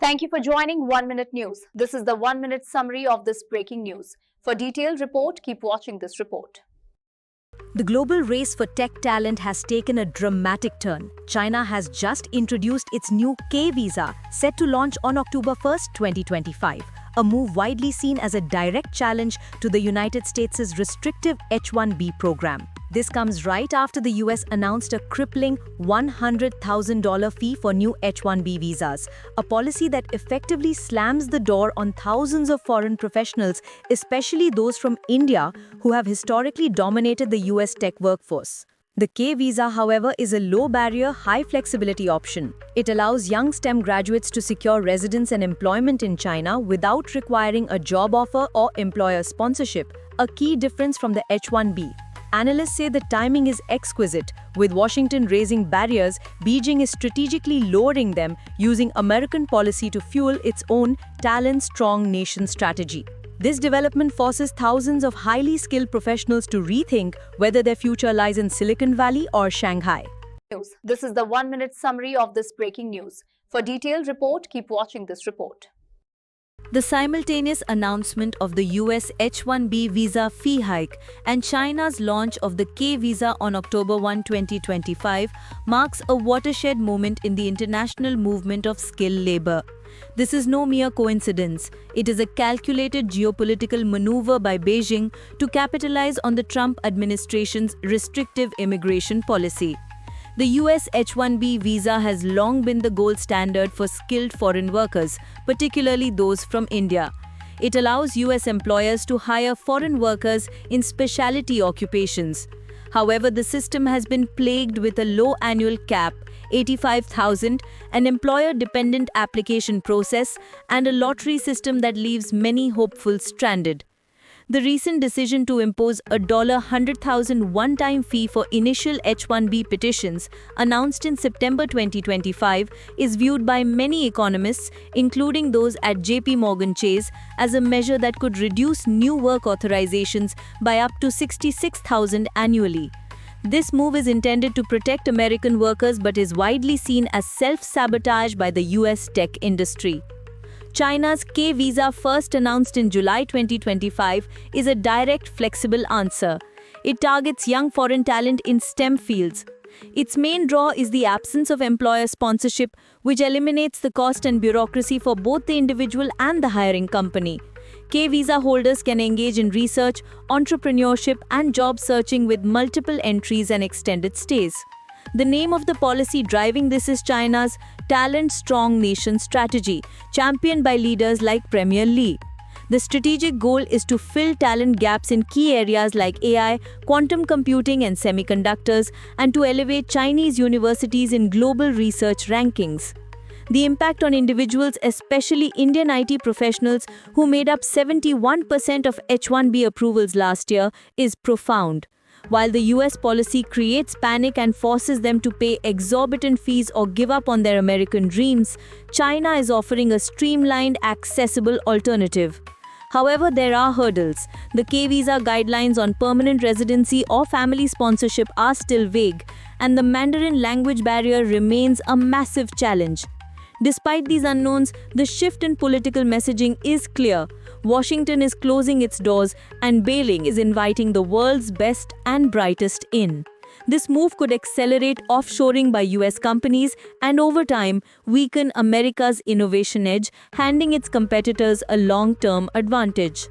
Thank you for joining 1 Minute News. This is the 1 minute summary of this breaking news. For detailed report, keep watching this report. The global race for tech talent has taken a dramatic turn. China has just introduced its new K visa, set to launch on October 1st, 2025, a move widely seen as a direct challenge to the United States' restrictive H-1B program. This comes right after the US announced a crippling $100,000 fee for new H-1B visas, a policy that effectively slams the door on thousands of foreign professionals, especially those from India, who have historically dominated the US tech workforce. The K visa, however, is a low-barrier, high-flexibility option. It allows young STEM graduates to secure residence and employment in China without requiring a job offer or employer sponsorship, a key difference from the H-1B. Analysts say the timing is exquisite. With Washington raising barriers, Beijing is strategically lowering them, using American policy to fuel its own talent-strong nation strategy. This development forces thousands of highly skilled professionals to rethink whether their future lies in Silicon Valley or Shanghai. This is the 1 minute summary of this breaking news. For detailed report, keep watching this report. The simultaneous announcement of the US H-1B visa fee hike and China's launch of the K visa on October 1, 2025 marks a watershed moment in the international movement of skilled labor. This is no mere coincidence. It is a calculated geopolitical maneuver by Beijing to capitalize on the Trump administration's restrictive immigration policy. The US H-1B visa has long been the gold standard for skilled foreign workers, particularly those from India. It allows US employers to hire foreign workers in specialty occupations. However, the system has been plagued with a low annual cap, 85,000, an employer-dependent application process, and a lottery system that leaves many hopefuls stranded. The recent decision to impose a $100,000 one-time fee for initial H-1B petitions, announced in September 2025, is viewed by many economists, including those at JP Morgan Chase, as a measure that could reduce new work authorizations by up to 66,000 annually. This move is intended to protect American workers but is widely seen as self-sabotage by the US tech industry. China's K visa, first announced in July 2025, is a direct, flexible answer. It targets young foreign talent in STEM fields. Its main draw is the absence of employer sponsorship, which eliminates the cost and bureaucracy for both the individual and the hiring company. K visa holders can engage in research, entrepreneurship, and job searching with multiple entries and extended stays. The name of the policy driving this is China's Talent Strong Nation strategy, championed by leaders like Premier Li. The strategic goal is to fill talent gaps in key areas like AI, quantum computing, and semiconductors, and to elevate Chinese universities in global research rankings. The impact on individuals, especially Indian IT professionals who made up 71% of H-1B approvals last year, is profound. While the US policy creates panic and forces them to pay exorbitant fees or give up on their American dreams, China is offering a streamlined, accessible alternative. However, there are hurdles. The K visa guidelines on permanent residency or family sponsorship are still vague, and the Mandarin language barrier remains a massive challenge. Despite these unknowns, the shift in political messaging is clear. Washington is closing its doors, and Beijing is inviting the world's best and brightest in. This move could accelerate offshoring by US companies and, over time, weaken America's innovation edge, handing its competitors a long-term advantage.